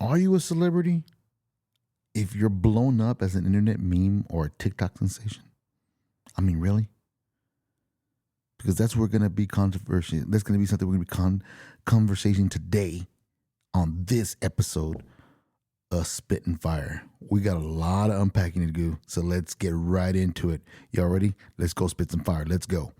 Are you a celebrity if you're blown up as an internet meme or a TikTok sensation? I mean, really? Because that's where we're going to be controversial. That's going to be something we're going to be conversation today on this episode of Spittin' Fire. We got a lot of unpacking to do, so let's get right into it. Y'all ready? Let's go spit some fire. Let's go.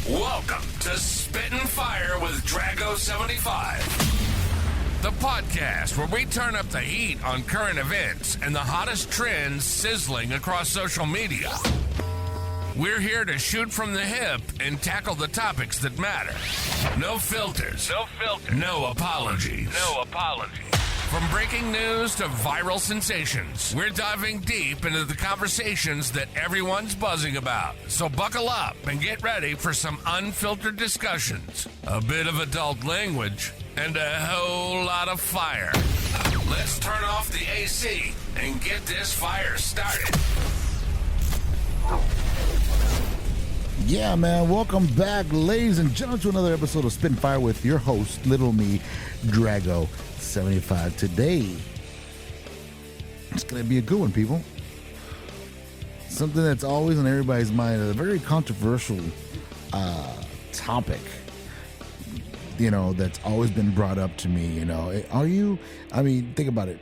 Welcome to Spittin' Fire with Drago75, the podcast where we turn up the heat on current events and the hottest trends sizzling across social media. We're here to shoot from the hip and tackle the topics that matter. No filters. No apologies. From breaking news to viral sensations, we're diving deep into the conversations that everyone's buzzing about. So buckle up and get ready for some unfiltered discussions, a bit of adult language, and a whole lot of fire. Let's turn off the AC and get this fire started. Yeah, man. Welcome back, ladies and gentlemen, to another episode of Spittin' Fire with your host, Little Me, Drago75. Today, it's going to be a good one, people. Something that's always on everybody's mind, a very controversial topic, you know, that's always been brought up to me, you know. Think about it.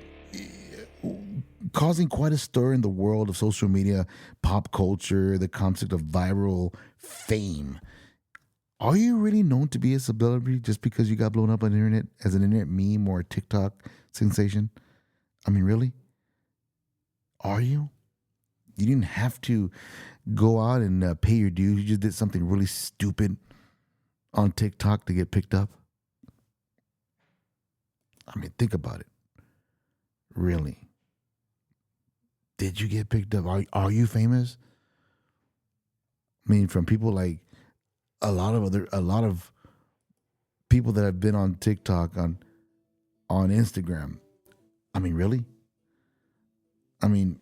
Causing quite a stir in the world of social media, pop culture, the concept of viral fame. Are you really known to be a celebrity just because you got blown up on the internet as an internet meme or a TikTok sensation? I mean, really? Are you? You didn't have to go out and pay your dues. You just did something really stupid on TikTok to get picked up. I mean, think about it. Really? Did you get picked up? Are you famous? I mean, from people like a lot of people that have been on TikTok, on Instagram. I mean, really? I mean,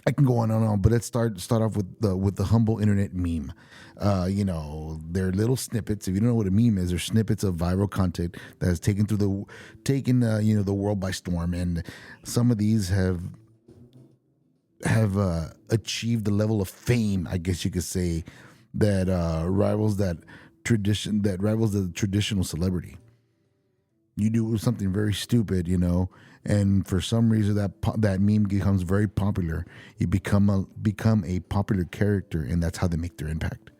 I can go on and on, but let's start off with the humble internet meme. You know, they're little snippets. If you don't know what a meme is, they're snippets of viral content that has taken the world by storm, and some of these have achieved the level of fame, I guess you could say, that rivals the traditional celebrity. You do something very stupid, you know, and for some reason that meme becomes very popular. You become a popular character, and that's how they make their impact.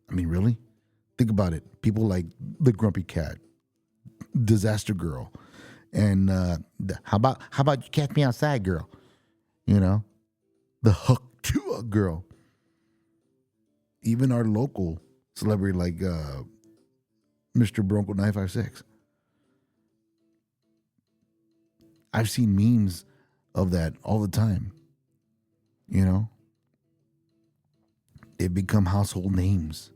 I mean, really? Think about it. People like the Grumpy Cat, Disaster Girl, and how about you catch me outside, girl? You know, the Hook girl. Even our local celebrity like Mr. Bronco 956. I've seen memes of that all the time. You know, they've become household names.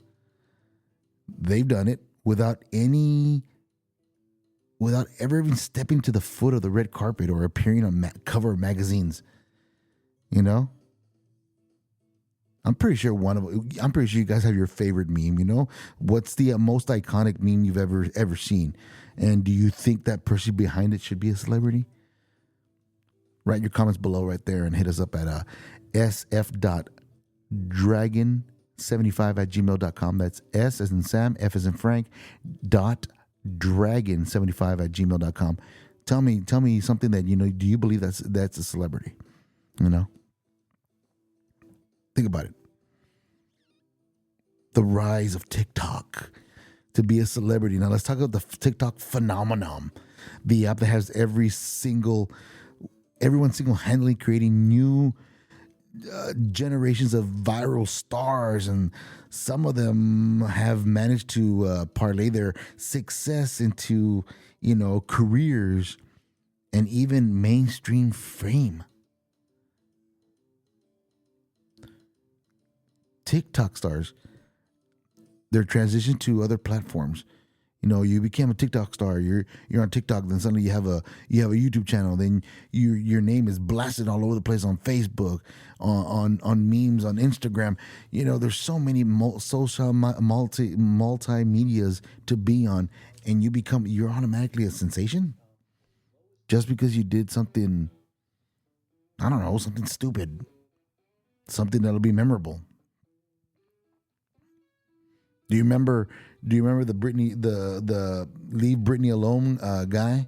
They've done it without ever even stepping to the foot of the red carpet or appearing on cover of magazines. You know? I'm pretty sure you guys have your favorite meme, you know? What's the most iconic meme you've ever seen? And do you think that person behind it should be a celebrity? Write your comments below right there and hit us up at sf.dragon75@gmail.com. That's S as in Sam, F as in Frank, .dragon75@gmail.com. Tell me something that, you know, do you believe that's a celebrity? You know? Think about it. The rise of TikTok to be a celebrity. Now let's talk about the TikTok phenomenon. The app that has everyone single-handedly creating new generations of viral stars, and some of them have managed to parlay their success into, you know, careers and even mainstream fame. TikTok stars, their transition to other platforms, You became a TikTok star. You're on TikTok. Then suddenly you have a YouTube channel. Then your name is blasted all over the place on Facebook, on memes, on Instagram. There's so many multimedias to be on, and you're automatically a sensation just because you did something. I don't know, something stupid, something that'll be memorable. Do you remember the Leave Britney Alone guy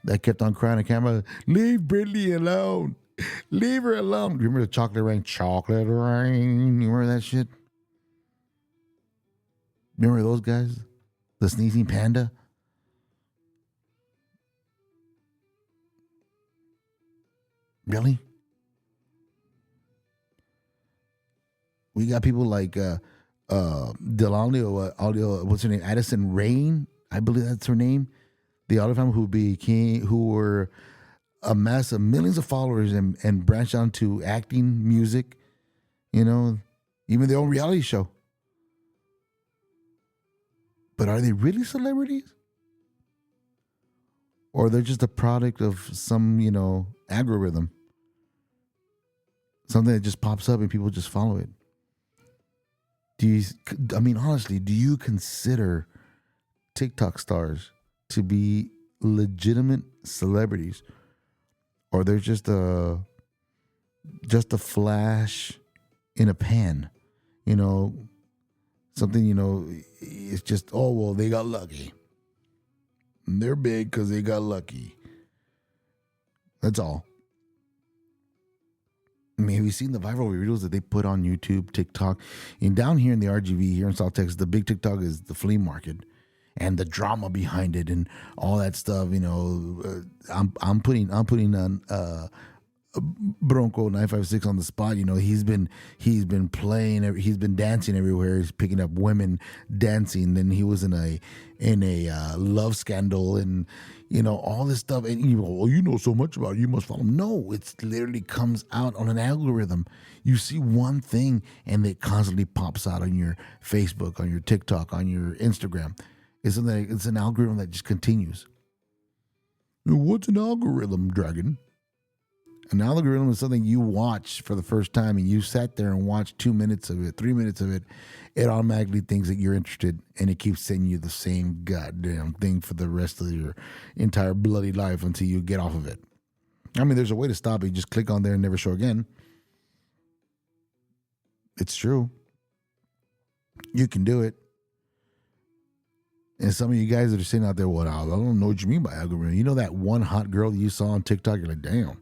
that kept on crying on camera? Leave Britney alone. Leave her alone. Do you remember the chocolate rain? Chocolate rain. You remember that shit? Remember those guys? The sneezing panda? Really? We got people like Delano, what's her name? Addison Rain, I believe that's her name. The audio family who were a mass of millions of followers and branched on to acting, music, even their own reality show. But are they really celebrities? Or they're just a product of some, algorithm? Something that just pops up and people just follow it. Honestly, do you consider TikTok stars to be legitimate celebrities, or they're just a flash in a pan? Something. It's just, oh well, they got lucky. They're big because they got lucky. That's all. Have you seen the viral videos that they put on YouTube, TikTok? And down here in the RGV, here in South Texas, the big TikTok is the flea market and the drama behind it and all that stuff. I'm putting on Bronco 956 on the spot. He's been playing, he's been dancing everywhere. He's picking up women dancing. Then he was in a love scandal and all this stuff. And you go, well, you know so much about it, you must follow him. No, it literally comes out on an algorithm. You see one thing and it constantly pops out on your Facebook, on your TikTok, on your Instagram. It's an algorithm that just continues. What's an algorithm, Dragon? An algorithm is something you watch for the first time and you sat there and watched 2 minutes of it, 3 minutes of it. It automatically thinks that you're interested and it keeps sending you the same goddamn thing for the rest of your entire bloody life until you get off of it. There's a way to stop it. You just click on there and never show again. It's true. You can do it. And some of you guys that are sitting out there, well, I don't know what you mean by algorithm. That one hot girl that you saw on TikTok, you're like, damn.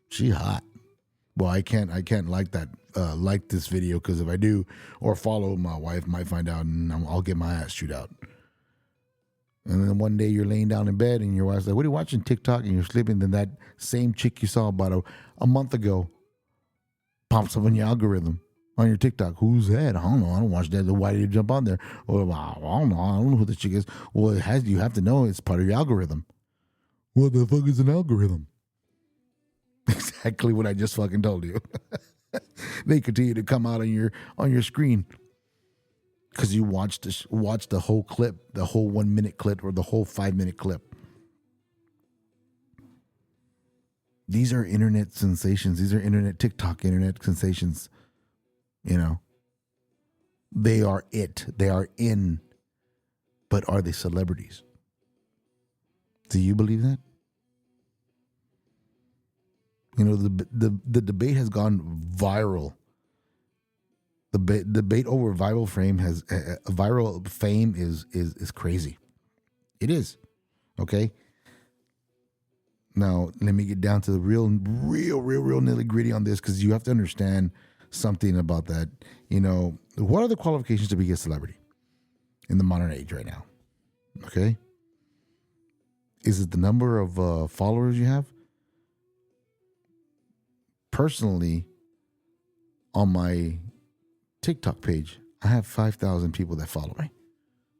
She hot. Well, I can't like that. Like this video because if I do or follow, my wife might find out and I'll get my ass chewed out. And then one day you're laying down in bed and your wife's like, "What are you watching TikTok?" And you're sleeping. Then that same chick you saw about a month ago pops up on your algorithm on your TikTok. Who's that? I don't know. I don't watch that. Why did you jump on there? Well, I don't know. I don't know who the chick is. Well, you have to know it's part of your algorithm. What the fuck is an algorithm? Exactly what I just fucking told you. They continue to come out on your screen because you watch the whole clip, the whole 1 minute clip or the whole 5 minute clip. These are internet sensations. These are TikTok internet sensations. They are it. They are in. But are they celebrities? Do you believe that? The debate has gone viral. The debate over viral fame is crazy. It is. Okay. Now let me get down to the real nitty gritty on this because you have to understand something about that. What are the qualifications to be a celebrity in the modern age right now? Okay. Is it the number of followers you have? Personally, on my TikTok page, I have 5,000 people that follow me.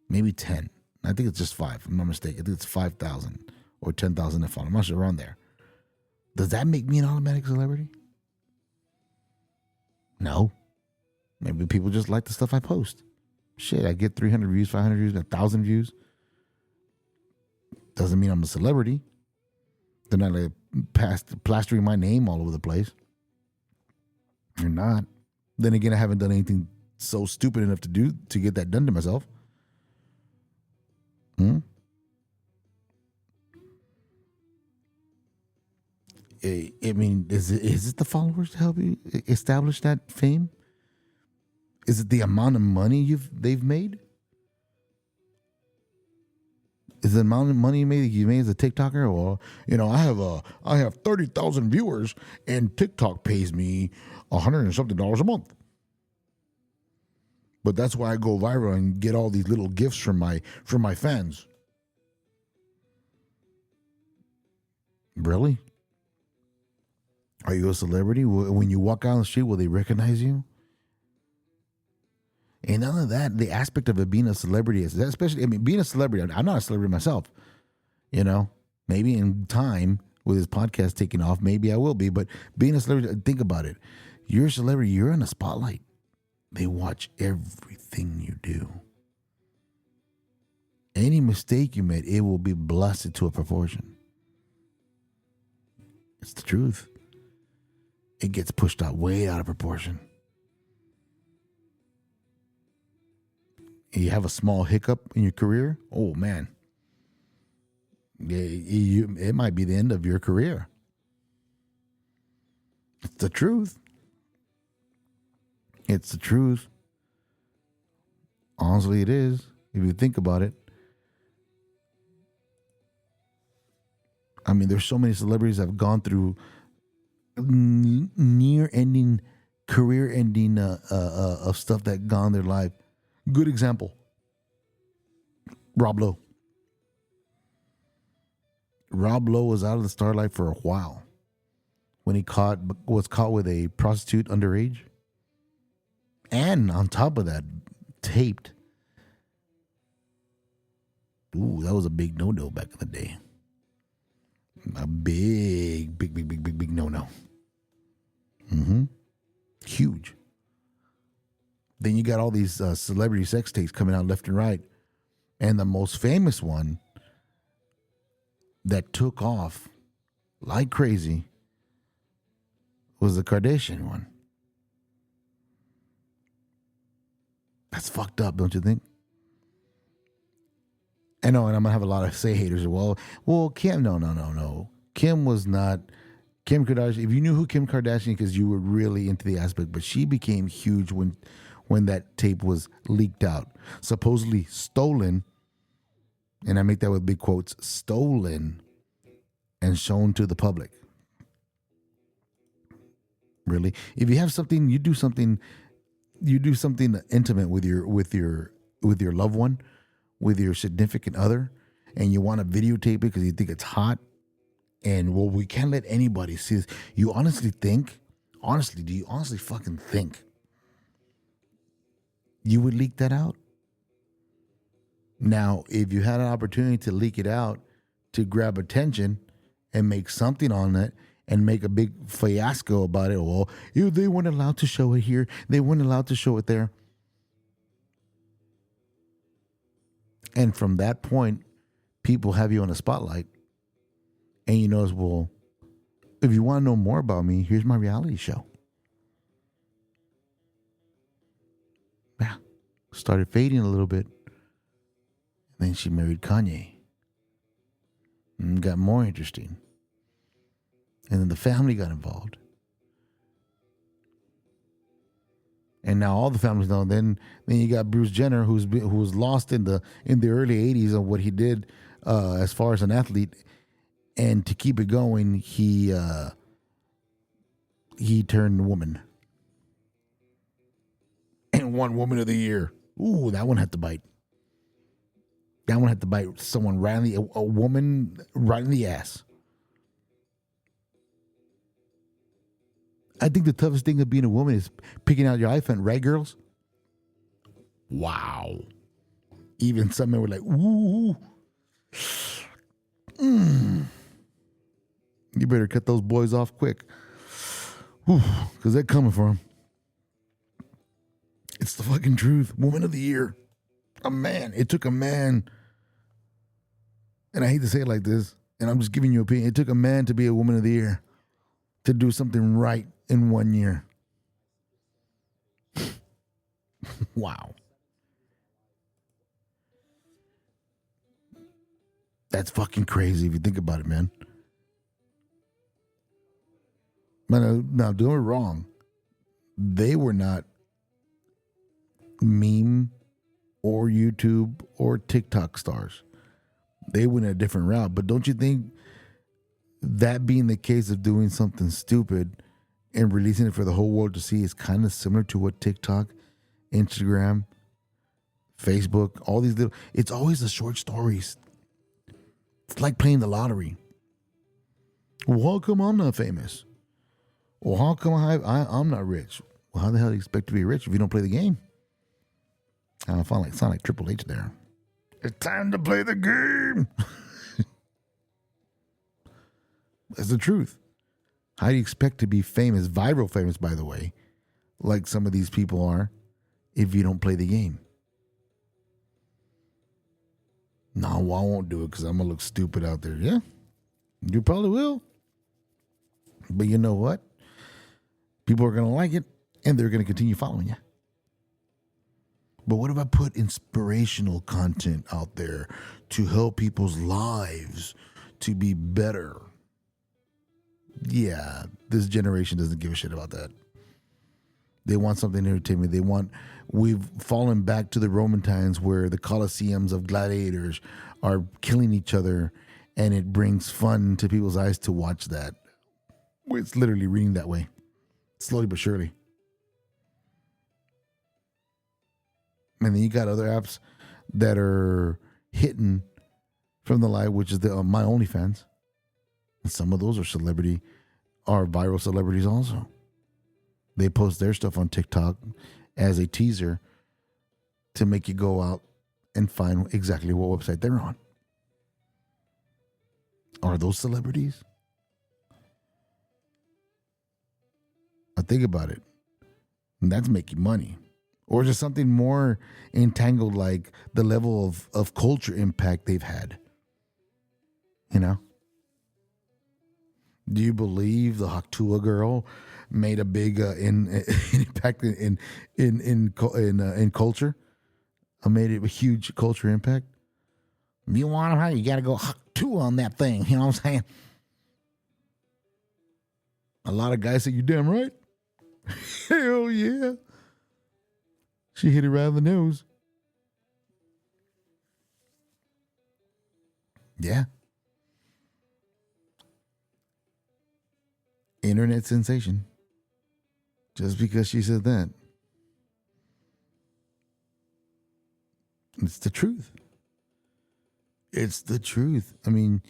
Maybe 10. I think it's just 5, if I'm not mistaken. I think it's 5,000 or 10,000 that follow. I'm not sure, around there. Does that make me an automatic celebrity? No. Maybe people just like the stuff I post. Shit, I get 300 views, 500 views, 1,000 views. Doesn't mean I'm a celebrity. They're not like plastering my name all over the place. You're not. Then again, I haven't done anything so stupid enough to get that done to myself. I mean, is it the followers to help you establish that fame? Is it the amount of money they've made? Is the amount of money you made as a TikToker? Or, I have 30,000 viewers and TikTok pays me $100 and something a month. But that's why I go viral and get all these little gifts from my fans. Really? Are you a celebrity? When you walk out on the street, will they recognize you? And none of that, the aspect of it being a celebrity is, especially, being a celebrity, I'm not a celebrity myself. Maybe in time with his podcast taking off, maybe I will be. But being a celebrity, think about it. You're a celebrity, you're in a spotlight. They watch everything you do. Any mistake you made, it will be blasted to a proportion. It's the truth. It gets pushed out way out of proportion. You have a small hiccup in your career, oh man, it might be the end of your career. It's the truth. It's the truth. Honestly, it is. If you think about it. There's so many celebrities that have gone through near-ending, career-ending of stuff that gone their life. Good example. Rob Lowe. Rob Lowe was out of the starlight for a while when he was caught with a prostitute underage. And on top of that, taped. Ooh, that was a big no-no back in the day. A big no-no. Huge. Then you got all these celebrity sex tapes coming out left and right. And the most famous one that took off like crazy was the Kardashian one. That's fucked up, don't you think? I know, and I'm going to have a lot of haters. Well, Kim, no. Kim was not... Kim Kardashian, if you knew who Kim Kardashian, because you were really into the aspect, but she became huge when that tape was leaked out. Supposedly stolen, and I make that with big quotes, stolen and shown to the public. Really? If you have something, you do something intimate with your loved one, with your significant other, and you want to videotape it because you think it's hot, and we can't let anybody see this. Do you honestly fucking think you would leak that out? Now, if you had an opportunity to leak it out to grab attention and make something on it and make a big fiasco about it, well, they weren't allowed to show it here, they weren't allowed to show it there. And from that point, people have you on a spotlight. And you notice, well, if you want to know more about me, here's my reality show. Yeah. Started fading a little bit. And then she married Kanye. And got more interesting. And then the family got involved. And now all the families know. Then you got Bruce Jenner, who was lost in the early 80s of what he did as far as an athlete. And to keep it going, he turned woman. And won Woman of the Year. Ooh, that one had to bite. That one had to bite someone a woman right in the ass. I think the toughest thing of being a woman is picking out your iPhone, right, girls? Wow. Even some men were like, ooh. You better cut those boys off quick. Because they're coming for them. It's the fucking truth. Woman of the Year. A man. It took a man And I hate to say it like this, and I'm just giving you an opinion. It took a man to be a woman of the year, to do something right in 1 year. Wow. That's fucking crazy if you think about it, man. Now, don't get me wrong. They were not meme or YouTube or TikTok stars. They went a different route. But don't you think that being the case of doing something stupid and releasing it for the whole world to see is kind of similar to what TikTok, Instagram, Facebook, all these little, it's always the short stories. It's like playing the lottery. Well, how come I'm not famous? Well, how come I'm not rich? Well, how the hell do you expect to be rich if you don't play the game? I don't sound like Triple H there. It's time to play the game. That's the truth. How do you expect to be famous, viral famous, by the way, like some of these people are, if you don't play the game? No, I won't do it because I'm going to look stupid out there. Yeah, you probably will. But you know what? People are going to like it, and they're going to continue following you. But what if I put inspirational content out there to help people's lives to be better? Yeah, this generation doesn't give a shit about that. They want something entertainment. We've fallen back to the Roman times where the Colosseums of gladiators are killing each other, and it brings fun to people's eyes to watch that. It's literally reading that way, slowly but surely. And then you got other apps that are hidden from the light, which is the My OnlyFans. And some of those are viral celebrities also. They post their stuff on TikTok as a teaser to make you go out and find exactly what website they're on. Are those celebrities? I think about it. And that's making money. Or is it something more entangled, like the level of culture impact they've had? You know? Do you believe the Haktua girl made a big impact in culture? Made a huge culture impact? You want them? You got to go Haktua on that thing. You know what I'm saying? A lot of guys say, "You damn right." Hell yeah. She hit it right on the nose. Yeah. Internet sensation. Just because she said that. It's the truth. It's the truth. I mean,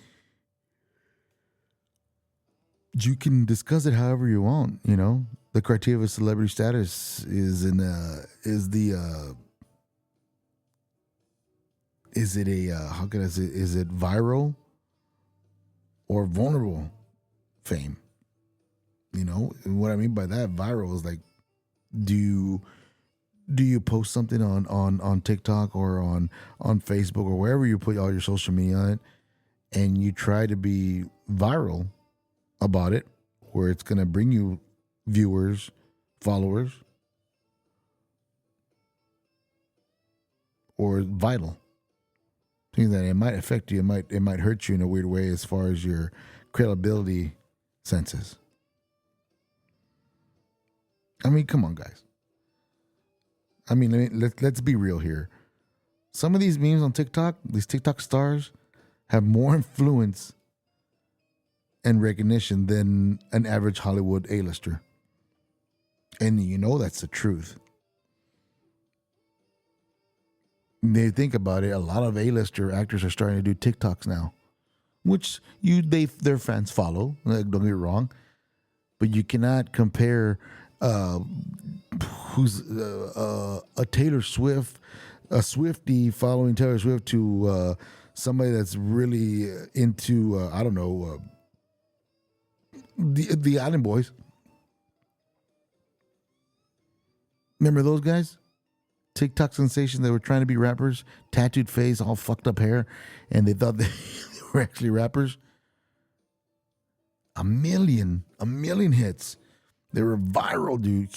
you can discuss it however you want, you know. The criteria of celebrity status is it viral or vulnerable fame? You know, and what I mean by that, viral is like, do you post something on TikTok or on Facebook or wherever you put all your social media on it, and you try to be viral about it, where it's going to bring you viewers, followers, or vital things that it might affect you, it might hurt you in a weird way as far as your credibility senses. I mean, come on, guys. I mean, let's be real here. Some of these memes on TikTok, these TikTok stars, have more influence and recognition than an average Hollywood A-lister. And you know that's the truth. They think about it, a lot of A-lister actors are starting to do TikToks now, which their fans follow. Don't get me wrong, but you cannot compare who's a Taylor Swift, a Swiftie following Taylor Swift to somebody that's really into the Island Boys. Remember those guys? TikTok sensation. They were trying to be rappers, tattooed face, all fucked up hair, and they thought they were actually rappers. A million hits. They were viral, dude.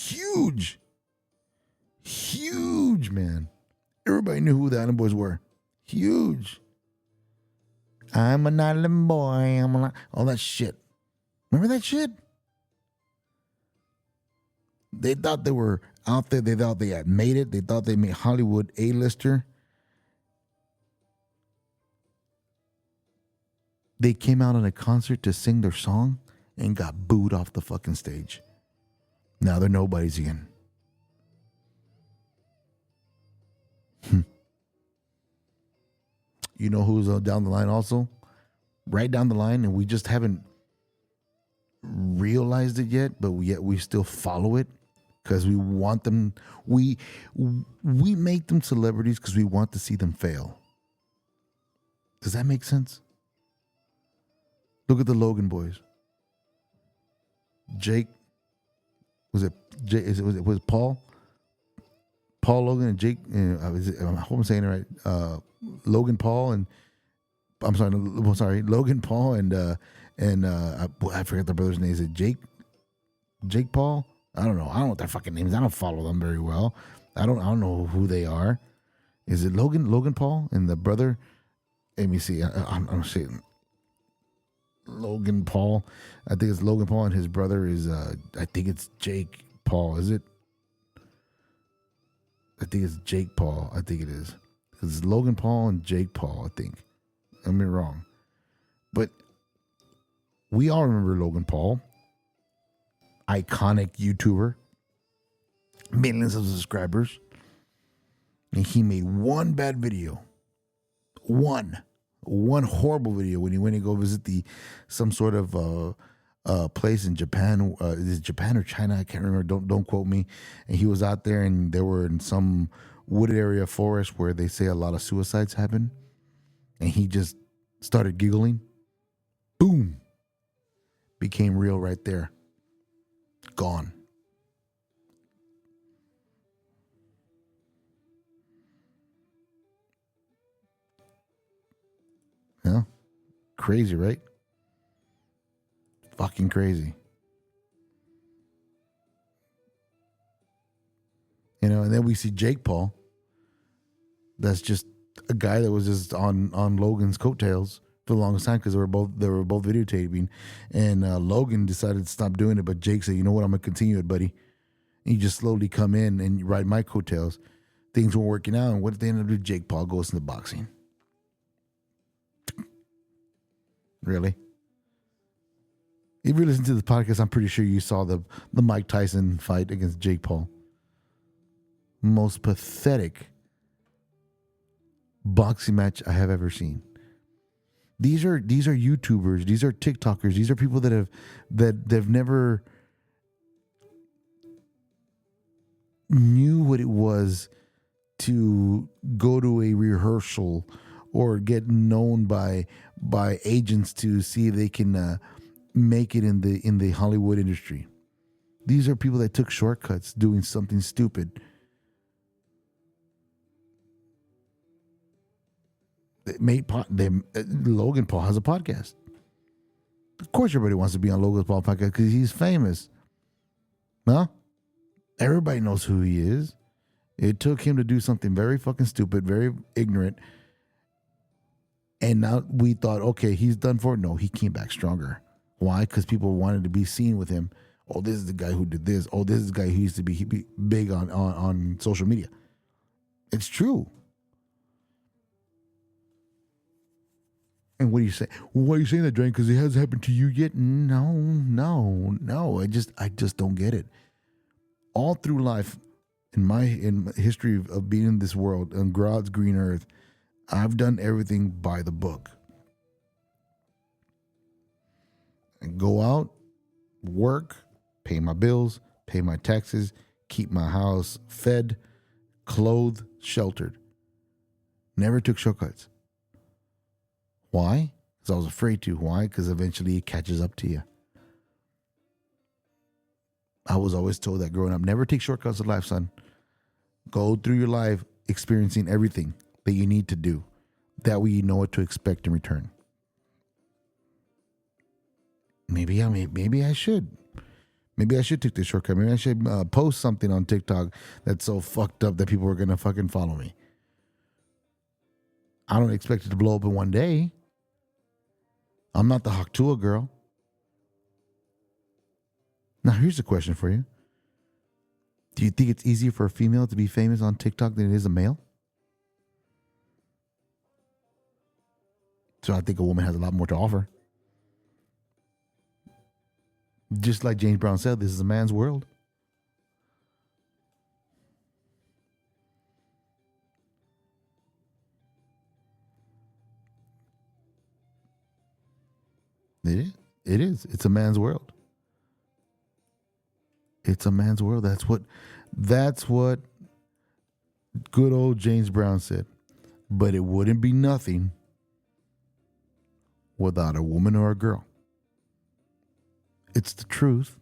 Huge, man. Everybody knew who the Island Boys were. Huge. I'm an island boy. All that shit. Remember that shit? They thought they were out there. They thought they had made it. They thought they made Hollywood A-lister. They came out on a concert to sing their song and got booed off the fucking stage. Now they're nobodies again. You know who's down the line also? Right down the line, and we just haven't realized it yet, but yet we still follow it because we want them. We make them celebrities because we want to see them fail. Does that make sense? Look at the Logan boys. Jake, was it Paul? Paul Logan and Jake. I hope I'm saying it right. Logan Paul and Logan Paul and I forget the brother's name. Is it Jake Paul? I don't know. I don't know what their fucking names. I don't follow them very well. I don't know who they are. Is it Logan Paul and the brother? Let me see. I'm saying Logan Paul. I think it's Logan Paul and his brother is I think it's Jake Paul. Is it? I think it's Jake Paul. I think it is. It's Logan Paul and Jake Paul, I think. I'm wrong. But we all remember Logan Paul. Iconic YouTuber. Millions of subscribers. And he made one bad video. One horrible video when he went to go visit some sort of place in Japan. Is it Japan or China? I can't remember. Don't quote me. And he was out there, and they were in some wooded area forest where they say a lot of suicides happen. And he just started giggling. Boom. Became real right there. Gone. Yeah. Crazy, right? Fucking crazy. You know, and then we see Jake Paul. That's just a guy that was just on Logan's coattails for the longest time because they were both videotaping, and Logan decided to stop doing it, but Jake said, "You know what? I'm gonna continue it, buddy." And you just slowly come in and ride my coattails. Things weren't working out, and what did they end up doing? Jake Paul goes into boxing. Really? If you listen to the podcast, I'm pretty sure you saw the Mike Tyson fight against Jake Paul. Most pathetic boxing match I have ever seen. These are YouTubers, these are TikTokers, these are people that have never knew what it was to go to a rehearsal or get known by agents to see if they can make it in the Hollywood industry. These are people that took shortcuts doing something stupid. Logan Paul has a podcast. Of course, everybody wants to be on Logan Paul podcast because he's famous. Huh? Everybody knows who he is. It took him to do something very fucking stupid, very ignorant. And now we thought, okay, he's done for it. No, he came back stronger. Why? Because people wanted to be seen with him. Oh, this is the guy who did this. Oh, this is the guy who used to be big on social media. It's true. And what do you say? Well, why are you saying that, Drain? Because it hasn't happened to you yet? No. I just don't get it. All through life, in my history of being in this world, on God's green earth, I've done everything by the book. I go out, work, pay my bills, pay my taxes, keep my house fed, clothed, sheltered. Never took shortcuts. Why? Because I was afraid to. Why? Because eventually it catches up to you. I was always told that growing up. Never take shortcuts in life, son. Go through your life experiencing everything that you need to do. That way you know what to expect in return. maybe I should. Maybe I should take this shortcut. Maybe I should post something on TikTok that's so fucked up that people are gonna fucking follow me. I don't expect it to blow up in one day. I'm not the Haktua girl. Now, here's a question for you. Do you think it's easier for a female to be famous on TikTok than it is a male? So I think a woman has a lot more to offer. Just like James Brown said, this is a man's world. It is. It is. It's a man's world. It's a man's world. That's what good old James Brown said. But it wouldn't be nothing without a woman or a girl. It's the truth.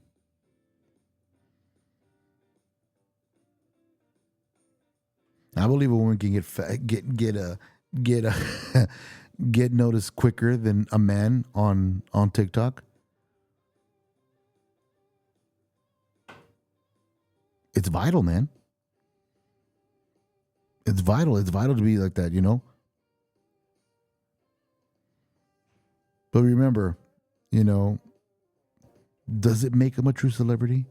I believe a woman can get noticed quicker than a man on TikTok. It's vital, man. It's vital. It's vital to be like that, you know? But remember, you know, does it make them a true celebrity?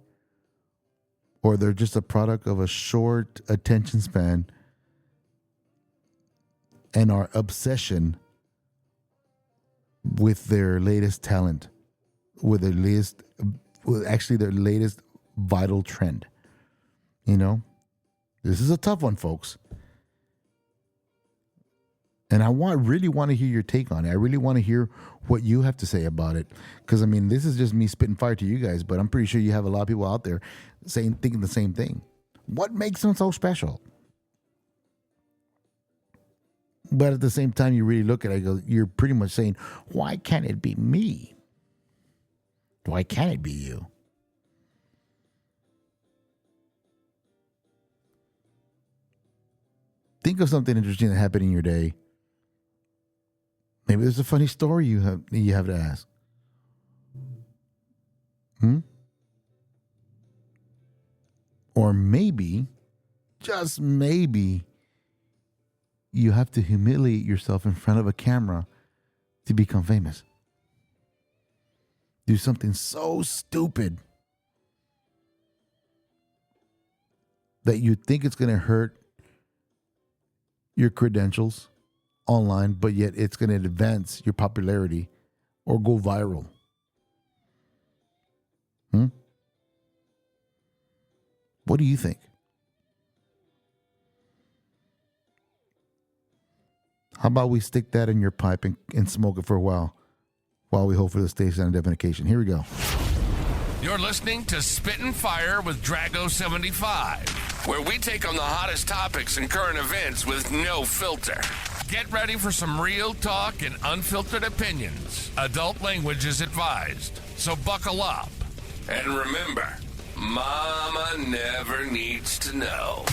Or they're just a product of a short attention span and our obsession with their latest talent, with their latest vital trend? You know, this is a tough one, folks. And I really want to hear your take on it. I really want to hear what you have to say about it. Because, I mean, this is just me spitting fire to you guys, but I'm pretty sure you have a lot of people out there thinking the same thing. What makes them so special? But at the same time, you really look at it, you're pretty much saying, why can't it be me? Why can't it be you? Think of something interesting that happened in your day. Maybe there's a funny story you have to ask. Or maybe, just maybe, you have to humiliate yourself in front of a camera to become famous. Do something so stupid that you think it's going to hurt your credentials online, but yet it's going to advance your popularity or go viral. What do you think? How about we stick that in your pipe and smoke it for a while we hope for the station identification? Here we go. You're listening to Spittin' Fire with Drago75, where we take on the hottest topics and current events with no filter. Get ready for some real talk and unfiltered opinions. Adult language is advised, so buckle up. And remember, Mama never needs to know.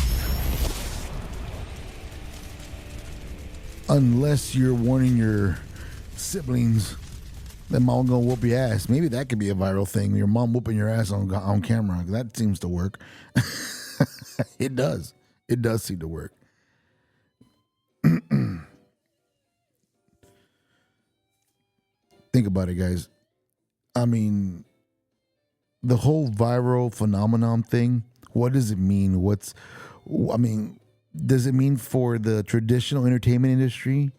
Unless you're warning your siblings that mom gonna whoop your ass. Maybe that could be a viral thing. Your mom whooping your ass on camera. That seems to work. It does. It does seem to work. Think about it, guys. I mean, the whole viral phenomenon thing, what does it mean? Does it mean for the traditional entertainment industry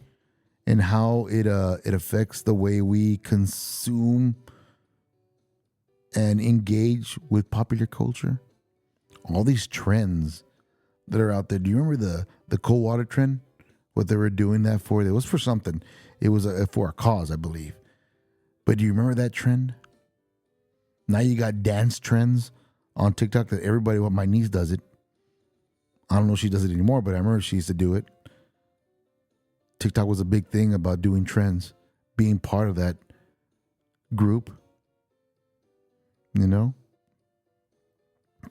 and how it affects the way we consume and engage with popular culture? All these trends that are out there. Do you remember the cold water trend? What they were doing that for? It was for something. It was for a cause, I believe. But do you remember that trend? Now you got dance trends on TikTok that everybody, my niece does it. I don't know if she does it anymore, but I remember she used to do it. TikTok was a big thing about doing trends, being part of that group. You know?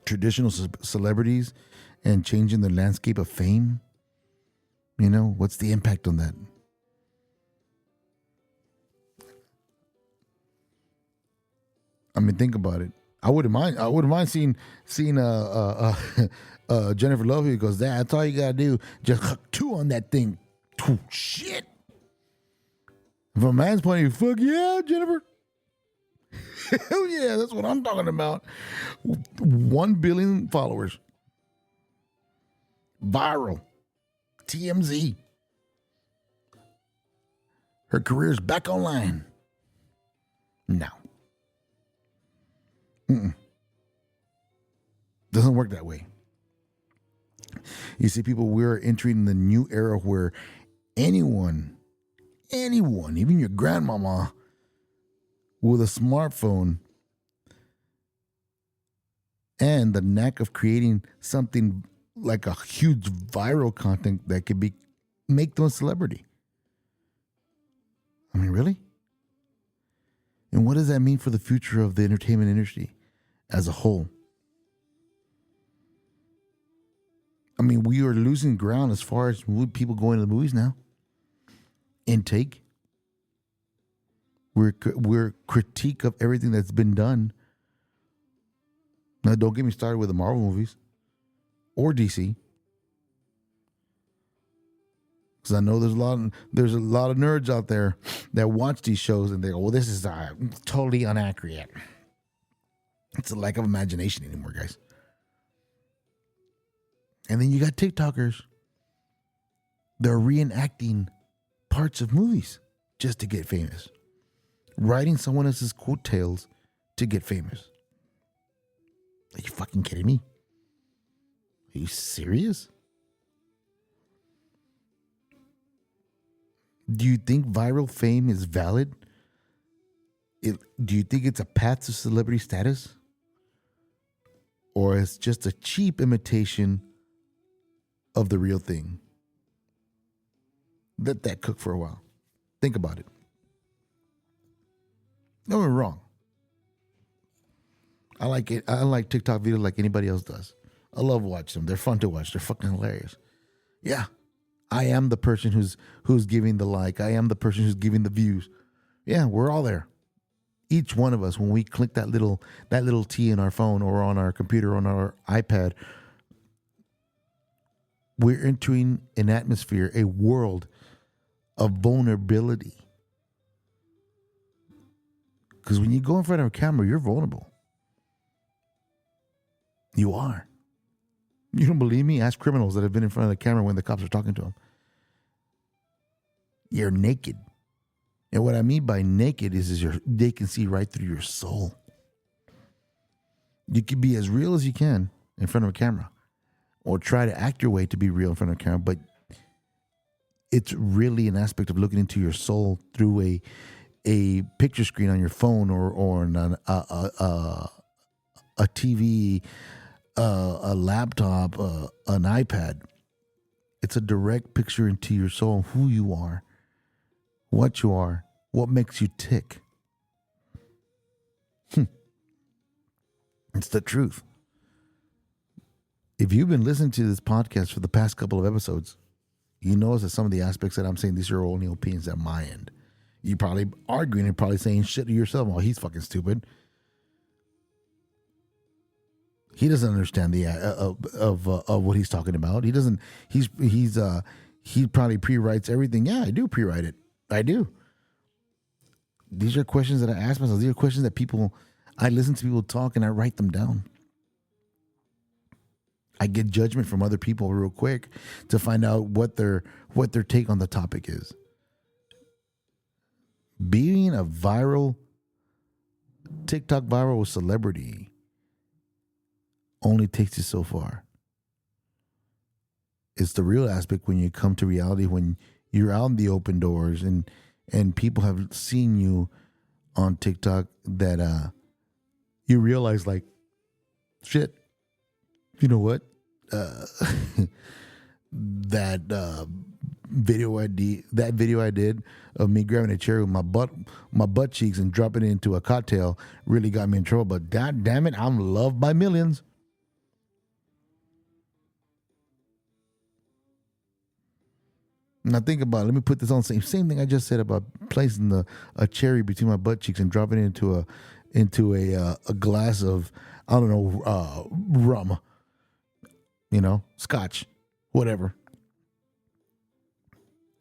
Traditional celebrities and changing the landscape of fame. You know, what's the impact on that? I mean, think about it. I wouldn't mind. I wouldn't mind seeing Jennifer Love who goes, that's all you gotta do. Just hook two on that thing. Shit. From a man's point of view, fuck yeah, Jennifer. Hell yeah, that's what I'm talking about. 1 billion followers. Viral. TMZ. Her career's back online. No. Doesn't work that way. You see, people, we're entering the new era where anyone, even your grandmama with a smartphone and the knack of creating something like a huge viral content that could make them a celebrity. I mean, really? And what does that mean for the future of the entertainment industry as a whole? I mean, we are losing ground as far as people going to the movies now. Intake. We're critique of everything that's been done. Now, don't get me started with the Marvel movies or DC, because I know there's a lot of nerds out there that watch these shows and they go, "Well, this is totally inaccurate." It's a lack of imagination anymore, guys. And then you got TikTokers. They're reenacting parts of movies just to get famous. Writing someone else's coattails to get famous. Are you fucking kidding me? Are you serious? Do you think viral fame is valid? Do you think it's a path to celebrity status? Or it's just a cheap imitation of the real thing? Let that cook for a while. Think about it. No, we're wrong. I like it. I like TikTok videos like anybody else does. I love watching them. They're fun to watch. They're fucking hilarious. Yeah. I am the person who's giving the like. I am the person who's giving the views. Yeah, we're all there. Each one of us, when we click that little T in our phone or on our computer, on our iPad, we're entering an atmosphere, a world of vulnerability. Because when you go in front of a camera, you're vulnerable. You are. You don't believe me? Ask criminals that have been in front of the camera when the cops are talking to them. You're naked. And what I mean by naked is they can see right through your soul. You can be as real as you can in front of a camera, or try to act your way to be real in front of a camera, but it's really an aspect of looking into your soul through a picture screen on your phone or on a TV, a laptop, an iPad. It's a direct picture into your soul, who you are, what you are, what makes you tick. It's the truth. If you've been listening to this podcast for the past couple of episodes, you notice that some of the aspects that I'm saying, these are only opinions at my end. You're probably arguing and probably saying shit to yourself. Oh, he's fucking stupid. He doesn't understand the of what he's talking about. He doesn't. He probably pre-writes everything. Yeah, I do pre-write it. I do. These are questions that I ask myself. These are questions that I listen to people talk and I write them down. I get judgment from other people real quick to find out what their take on the topic is. Being a TikTok viral celebrity only takes you so far. It's the real aspect when you come to reality, when you're out in the open doors and people have seen you on TikTok, that you realize, like, shit, you know what? That video I did of me grabbing a cherry with my butt cheeks and dropping it into a cocktail really got me in trouble. But god damn it, I'm loved by millions. Now think about it. Let me put this on same thing I just said about placing a cherry between my butt cheeks and dropping it into a glass of, I don't know, rum, scotch, whatever.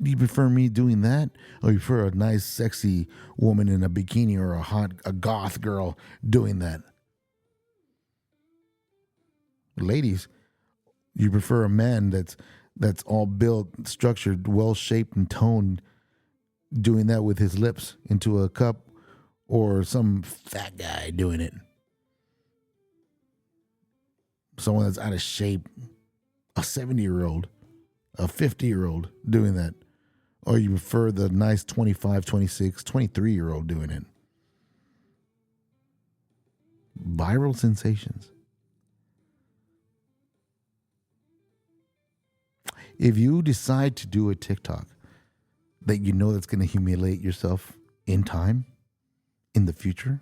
Do you prefer me doing that, or you prefer a nice, sexy woman in a bikini or a goth girl doing that? Ladies, you prefer a man that's all built, structured, well shaped, and toned, doing that with his lips into a cup, or some fat guy doing it? Someone that's out of shape, a 70-year-old, a 50-year-old doing that? Or you prefer the nice 25, 26, 23-year-old doing it? Viral sensations. If you decide to do a TikTok that you know that's going to humiliate yourself in time, in the future,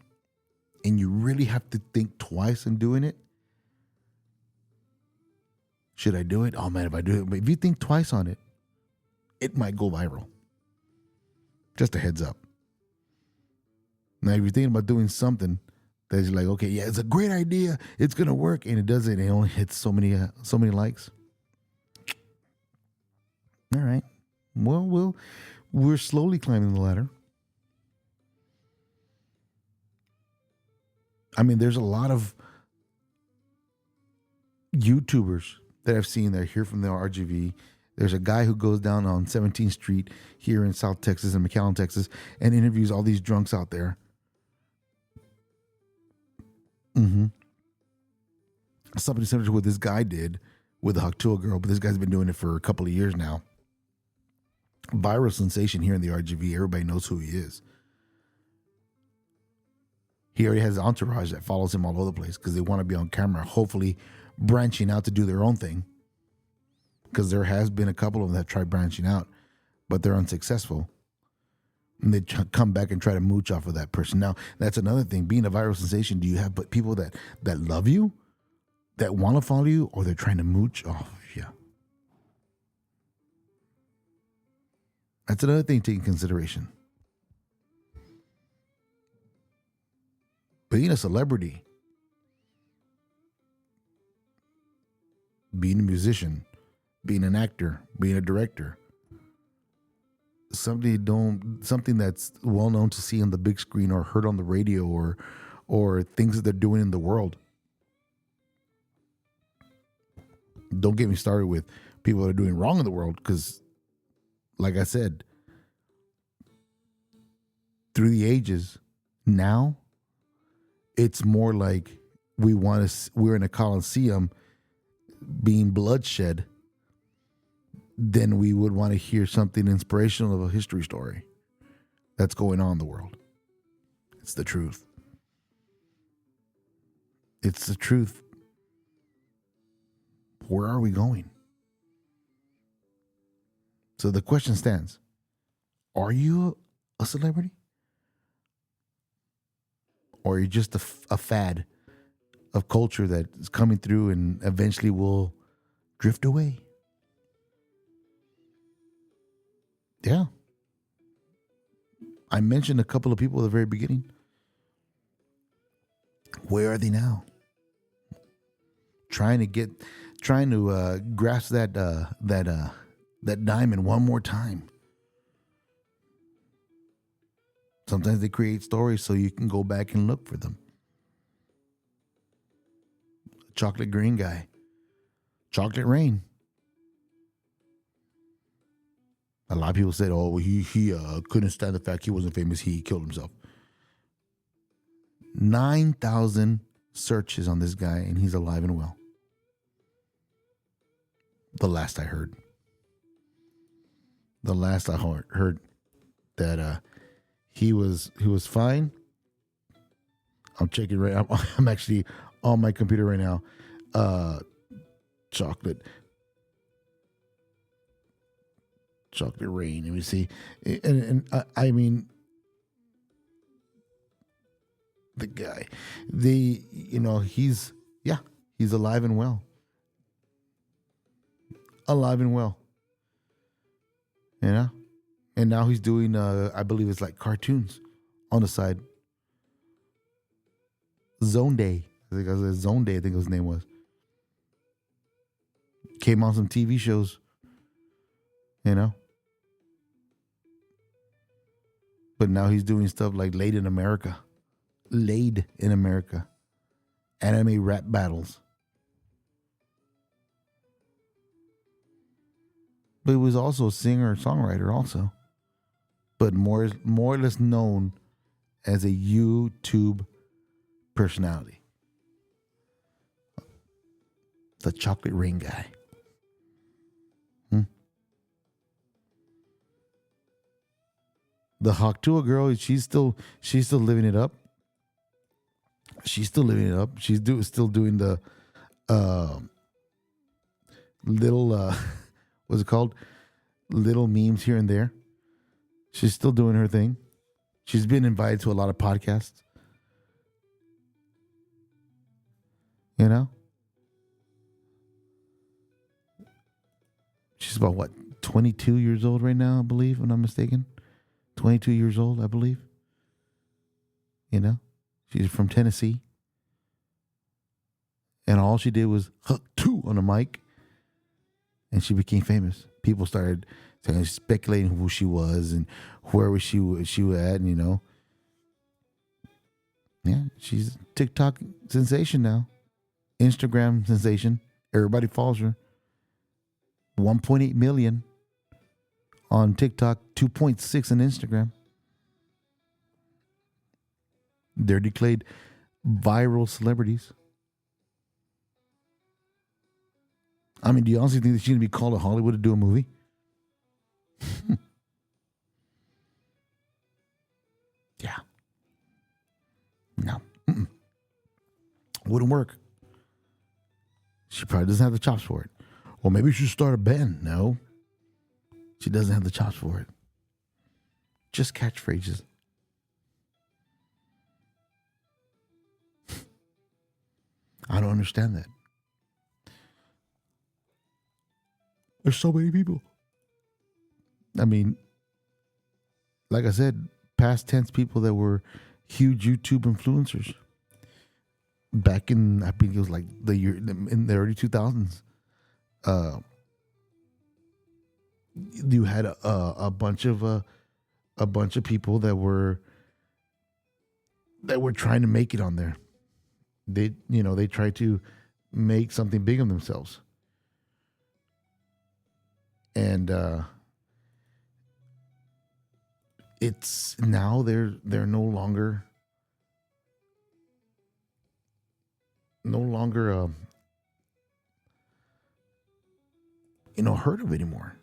and you really have to think twice in doing it, should I do it? Oh man, if I do it, but if you think twice on it, it might go viral. Just a heads up. Now, if you're thinking about doing something that's like, okay, yeah, it's a great idea, it's gonna work, and it doesn't, it only hits so many likes. All right. Well, we're slowly climbing the ladder. I mean, there's a lot of YouTubers that I've seen that are here from the RGV. There's a guy who goes down on 17th Street here in South Texas and McAllen, Texas, and interviews all these drunks out there. Something similar to what this guy did with the Haktua girl, but this guy's been doing it for a couple of years now. Viral sensation here in the RGV. Everybody knows who he is. He already has an entourage that follows him all over the place because they want to be on camera, hopefully branching out to do their own thing. Because there has been a couple of them that tried branching out, but they're unsuccessful. And they come back and try to mooch off of that person. Now, that's another thing. Being a viral sensation, do you have people that love you, that want to follow you, or they're trying to mooch off? Yeah. That's another thing to take in consideration. Being a celebrity, being a musician, being an actor, being a director, something that's well known to see on the big screen or heard on the radio or things that they're doing in the world. Don't get me started with people that are doing wrong in the world, because like I said, through the ages, now it's more like we're in a coliseum being bloodshed than we would want to hear something inspirational of a history story that's going on in the world. It's the truth. It's the truth. Where are we going? So the question stands. Are you a celebrity? Or are you just a fad of culture that is coming through and eventually will drift away? Yeah. I mentioned a couple of people at the very beginning. Where are they now? Trying to grasp that diamond one more time. Sometimes they create stories so you can go back and look for them. Chocolate Green guy. Chocolate Rain. A lot of people said, oh, he couldn't stand the fact he wasn't famous. He killed himself. 9,000 searches on this guy, and he's alive and well. The last I heard. The last I heard that he was fine. I'm checking right now. I'm actually on my computer right now. Chocolate Rain. Let me see. And I mean, the guy, he's alive and well. Alive and well. You know? And now he's doing, I believe it's like cartoons on the side. Zone Day. I think it was Zone Day, I think his name was. Came on some TV shows. You know? But now he's doing stuff like Laid in America. Laid in America. Anime rap battles. But he was also a singer-songwriter also. But more or less known as a YouTube personality. The chocolate rain guy. The Haktua girl, she's still living it up. She's still living it up. She's still doing the little what's it called? Little memes here and there. She's still doing her thing. She's been invited to a lot of podcasts. You know? She's about, what, 22 years old right now, I believe, if I'm not mistaken. 22 years old, I believe. You know? She's from Tennessee. And all she did was two on the mic. And she became famous. People started speculating who she was and where was she was at, and, you know. Yeah, she's a TikTok sensation now. Instagram sensation. Everybody follows her. 1.8 million on TikTok, 2.6 on Instagram. They're declared viral celebrities. I mean, do you honestly think that she's going to be called to Hollywood to do a movie? Yeah. No. Wouldn't work. She probably doesn't have the chops for it. Or maybe she should start a band. No. She doesn't have the chops for it. Just catchphrases. I don't understand that. There's so many people. I mean, like I said, past tense people that were huge YouTube influencers. Back in, I think it was like in the early 2000s. You had a bunch of people that were trying to make it on there. They tried to make something big of themselves. And it's now they're no longer heard of anymore.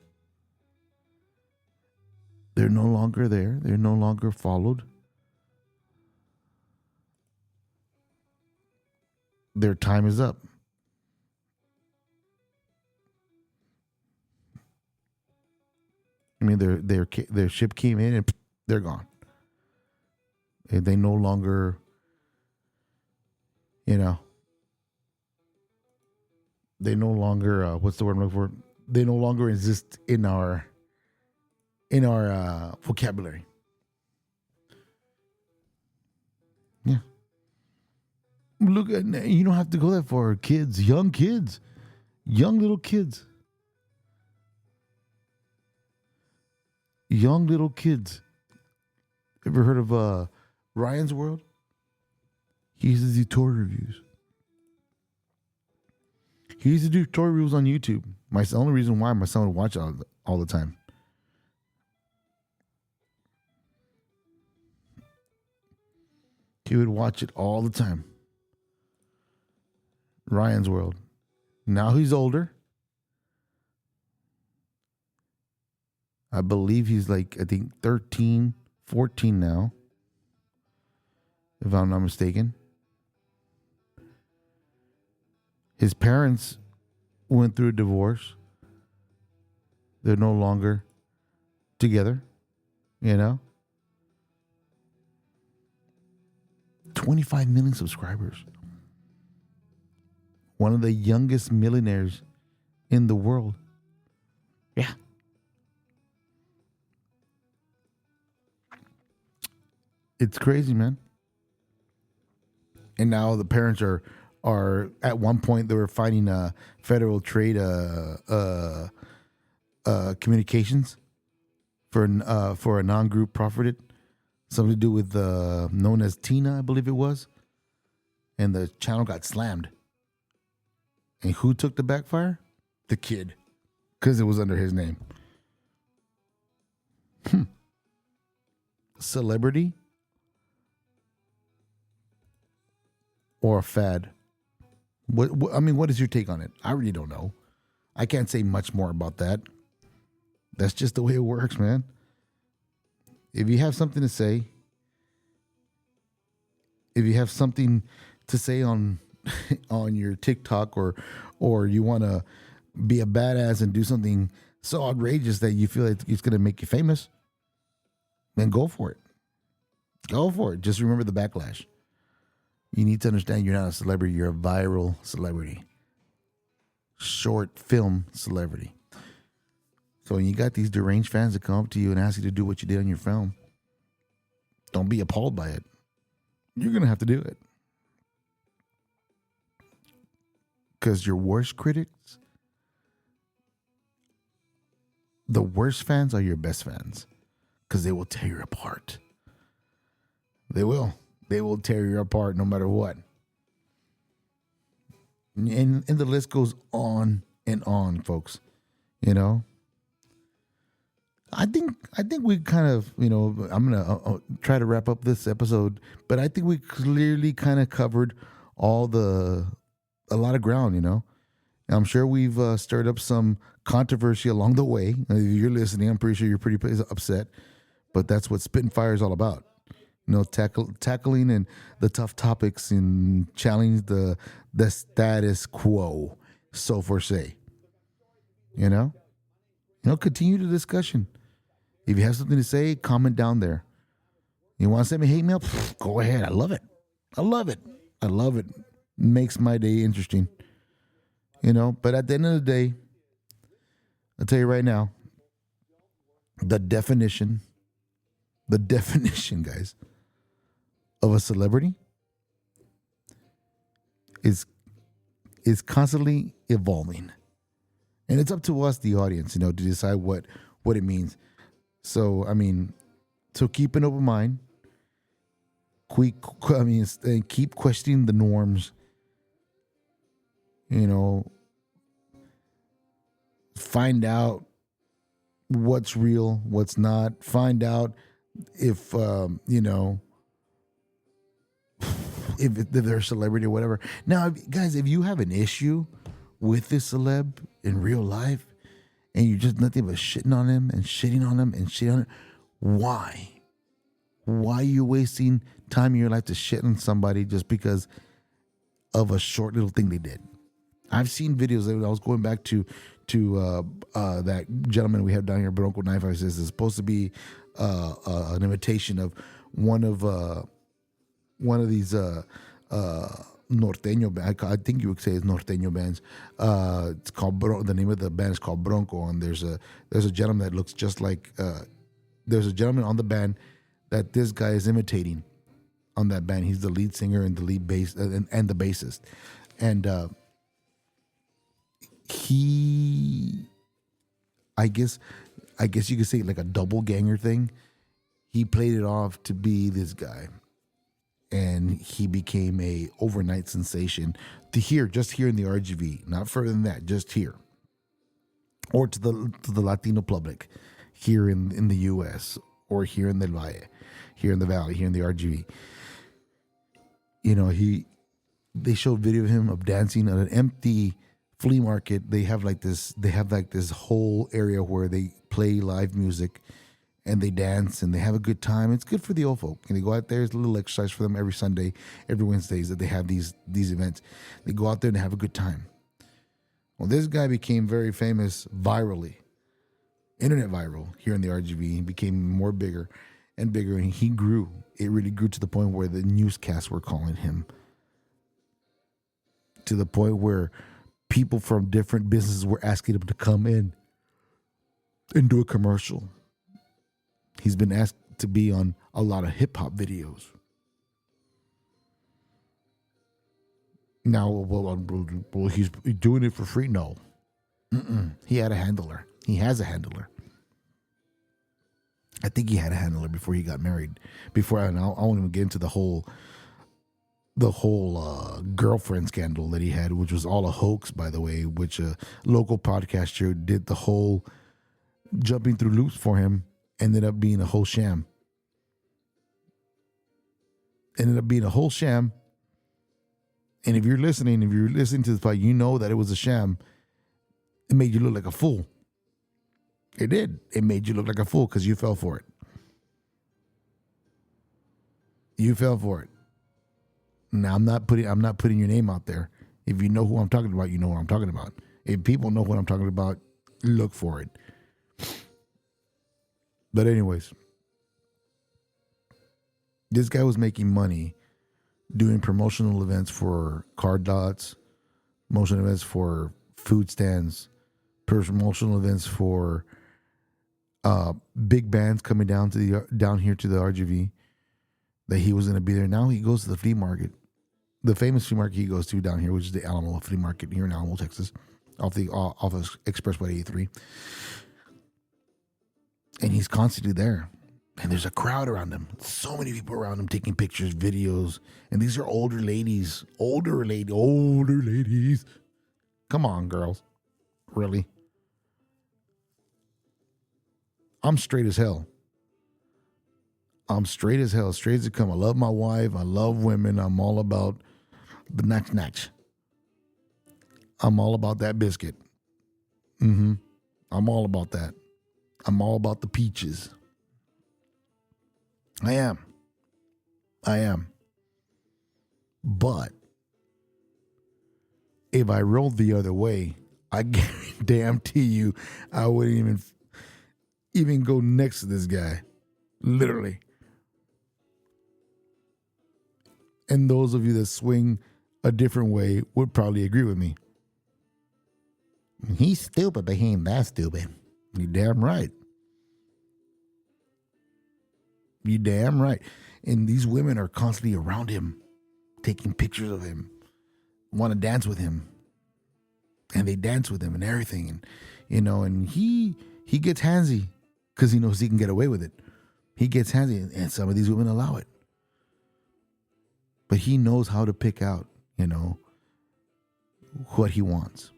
They're no longer there. They're no longer followed. Their time is up. I mean, their ship came in and they're gone. And they no longer, they no longer, what's the word I'm looking for? They no longer exist in our vocabulary. Yeah. Look, you don't have to go that far. Young little kids. Young little kids. Ever heard of Ryan's World? He used to do toy reviews. He used to do toy reviews on YouTube. The only reason why my son would watch it all the time. He would watch it all the time. Ryan's World. Now he's older. I believe he's I think 13, 14 now. If I'm not mistaken. His parents went through a divorce. They're no longer together, 25 million subscribers. One of the youngest millionaires in the world. Yeah. It's crazy, man. And now the parents are at one point they were fighting federal trade communications for a non-group profited, something to do with known as Tina, I believe it was, and the channel got slammed. And who took the backfire? The kid, because it was under his name. Celebrity or a fad? I mean, what is your take on it? I really don't know. I can't say much more about that. That's just the way it works, man. If you have something to say, on on your TikTok or you want to be a badass and do something so outrageous that you feel like it's going to make you famous, then go for it. Go for it. Just remember the backlash. You need to understand you're not a celebrity. You're a viral celebrity. Short film celebrity. So when you got these deranged fans that come up to you and ask you to do what you did on your film, don't be appalled by it. You're going to have to do it. Because your worst critics, the worst fans are your best fans. Because they will tear you apart. They will. They will tear you apart no matter what. And the list goes on and on, folks. You know? I think we kind of, I'm going to try to wrap up this episode, but I think we clearly kind of covered a lot of ground, I'm sure we've stirred up some controversy along the way. If you're listening, I'm pretty sure you're pretty upset, but that's what Spittin' Fire is all about. Tackling and the tough topics and challenge the status quo, so for say. Continue the discussion. If you have something to say, comment down there. You want to send me hate mail? Go ahead. I love it. Makes my day interesting. But at the end of the day, I'll tell you right now, the definition, guys, of a celebrity is constantly evolving. And it's up to us, the audience, to decide what it means. So, so keep an open mind. Keep questioning the norms. Find out what's real, what's not. Find out if they're a celebrity or whatever. Now, guys, if you have an issue with this celeb in real life and you're just nothing but shitting on him and shitting on him and shitting on him, why? Why are you wasting time in your life to shit on somebody just because of a short little thing they did? I've seen videos. I was going back to that gentleman we have down here, Bronco 956. It's supposed to be an imitation of one of these norteño bands. I think you would say it's norteño bands. It's called the name of the band is called Bronco, and there's a gentleman that looks just like. There's a gentleman on the band that this guy is imitating on that band. He's the lead singer and the lead bass and the bassist, and he, I guess you could say like a double ganger thing. He played it off to be this guy, and he became a overnight sensation just here in the RGV, not further than that, just here, or to the Latino public here in the U.S. or here in the Valle, here in the Valley, here in the RGV. They showed video of him dancing at an empty flea market. They have like this whole area where they play live music and they dance and they have a good time. It's good for the old folk. And they go out there. It's a little exercise for them every Sunday, every Wednesdays that they have these events. They go out there and have a good time. Well, this guy became very famous virally, internet viral here in the RGV. He became more bigger and bigger, and he grew. It really grew to the point where the newscasts were calling him, to the point where people from different businesses were asking him to come in and do a commercial. He's been to be on a lot of hip hop videos. Now, well, he's doing it for free. No, he had a handler. He has a handler. I think he had a handler before he got married. And I won't even get into the whole girlfriend scandal that he had, which was all a hoax, by the way, which a local podcaster did the whole jumping through loops for him, ended up being a whole sham. And if you're listening to this part, you know that it was a sham. It made you look like a fool. It did. It made you look like a fool because you fell for it. You fell for it. Now I'm not putting your name out there. If you know who I'm talking about, you know what I'm talking about. If people know what I'm talking about, look for it. But anyways, this guy was making money doing promotional events for car dots, promotional events for food stands, promotional events for big bands coming down here to the RGV. That he was going to be there. Now he goes to the flea market, the famous flea market he goes to down here, which is the Alamo Flea Market here in Alamo, Texas, off of Expressway 83. And he's constantly there. And there's a crowd around him. So many people around him taking pictures, videos. And these are older ladies. Older ladies. Come on, girls. Really? I'm straight as hell. Straight as they come. I love my wife. I love women. I'm all about the natch. I'm all about that biscuit. I'm all about that. I'm all about the peaches. I am. But if I rolled the other way, I guarantee you I wouldn't even go next to this guy. Literally. And those of you that swing a different way would probably agree with me. He's stupid, but he ain't that stupid. You damn right. You damn right. And these women are constantly around him, taking pictures of him, want to dance with him. And they dance with him and everything. And, and he gets handsy because he knows he can get away with it. He gets handsy, and some of these women allow it. But he knows how to pick out, what he wants.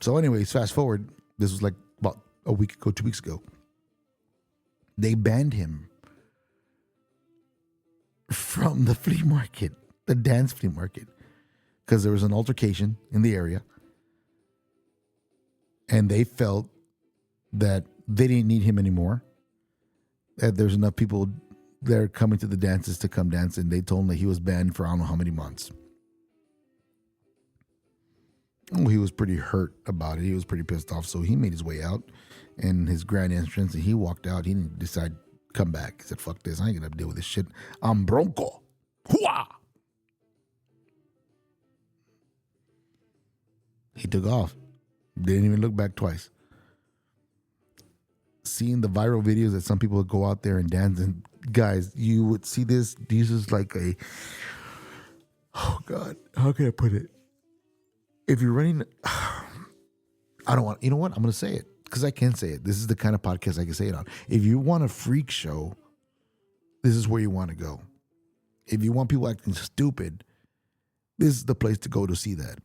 So anyways, fast forward. This was like about a week ago, 2 weeks ago. They banned him from the flea market, the dance flea market, because there was an altercation in the area. And they felt that they didn't need him anymore. That there's enough people there coming to the dances to come dance, and they told him that he was banned for I don't know how many months. Oh, he was pretty hurt about it. He was pretty pissed off, so he made his way out in his grand entrance, and he walked out. He didn't decide to come back. He said, fuck this. I ain't going to deal with this shit. I'm bronco. Hooah! He took off. Didn't even look back twice. Seeing the viral videos that some people would go out there and dance, and guys, you would see this. This is like oh God, how can I put it? If you're running, I don't want, you know what? I'm going to say it because I can say it. This is the kind of podcast I can say it on. If you want a freak show, this is where you want to go. If you want people acting stupid, this is the place to go to see that.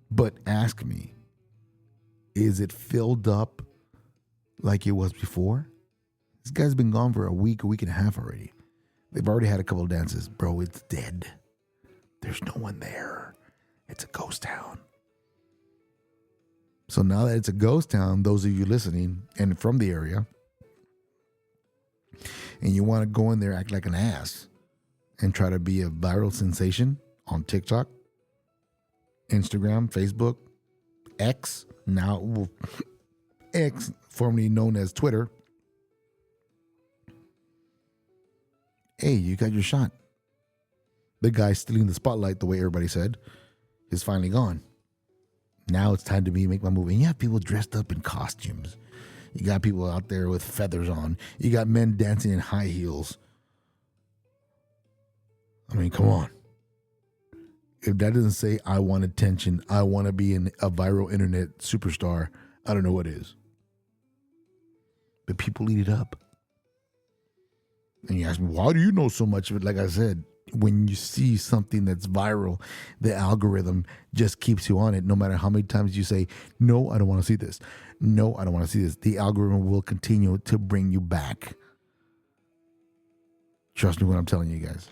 But ask me, is it filled up like it was before? This guy's been gone for a week and a half already. They've already had a couple of dances. Bro, it's dead. There's no one there. It's a ghost town. So now that it's a ghost town, those of you listening and from the area, and you want to go in there, act like an ass, and try to be a viral sensation on TikTok, Instagram, Facebook, X, now X, formerly known as Twitter. Hey, you got your shot. The guy stealing the spotlight, the way everybody said, is finally gone. Now it's time to make my move. And you have people dressed up in costumes. You got people out there with feathers on. You got men dancing in high heels. I mean, come on. If that doesn't say I want attention, I want to be a viral internet superstar, I don't know what is. But people eat it up. And you ask me, why do you know so much of it? Like I said, when you see something that's viral, the algorithm just keeps you on it. No matter how many times you say, no, I don't want to see this. No, I don't want to see this. The algorithm will continue to bring you back. Trust me when I'm telling you guys.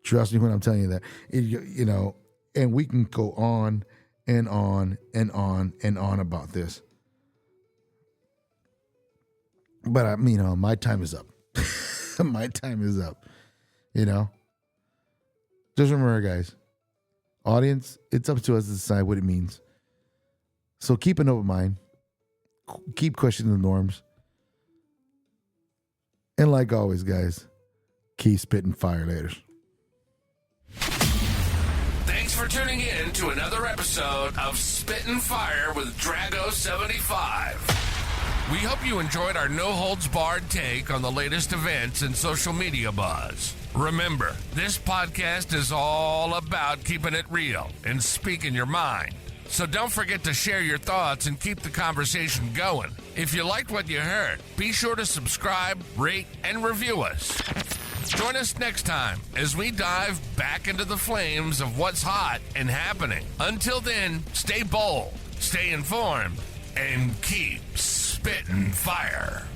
Trust me when I'm telling you that. You know, and we can go on and on and on and on about this. But, you know, my time is up. My time is up. You know? Just remember, guys, audience, it's up to us to decide what it means. So keep an open mind. Keep questioning the norms. And like always, guys, keep spitting fire later. Thanks for tuning in to another episode of Spittin' Fire with Drago75. We hope you enjoyed our no-holds-barred take on the latest events and social media buzz. Remember, this podcast is all about keeping it real and speaking your mind. So don't forget to share your thoughts and keep the conversation going. If you liked what you heard, be sure to subscribe, rate, and review us. Join us next time as we dive back into the flames of what's hot and happening. Until then, stay bold, stay informed, and keep spitting fire.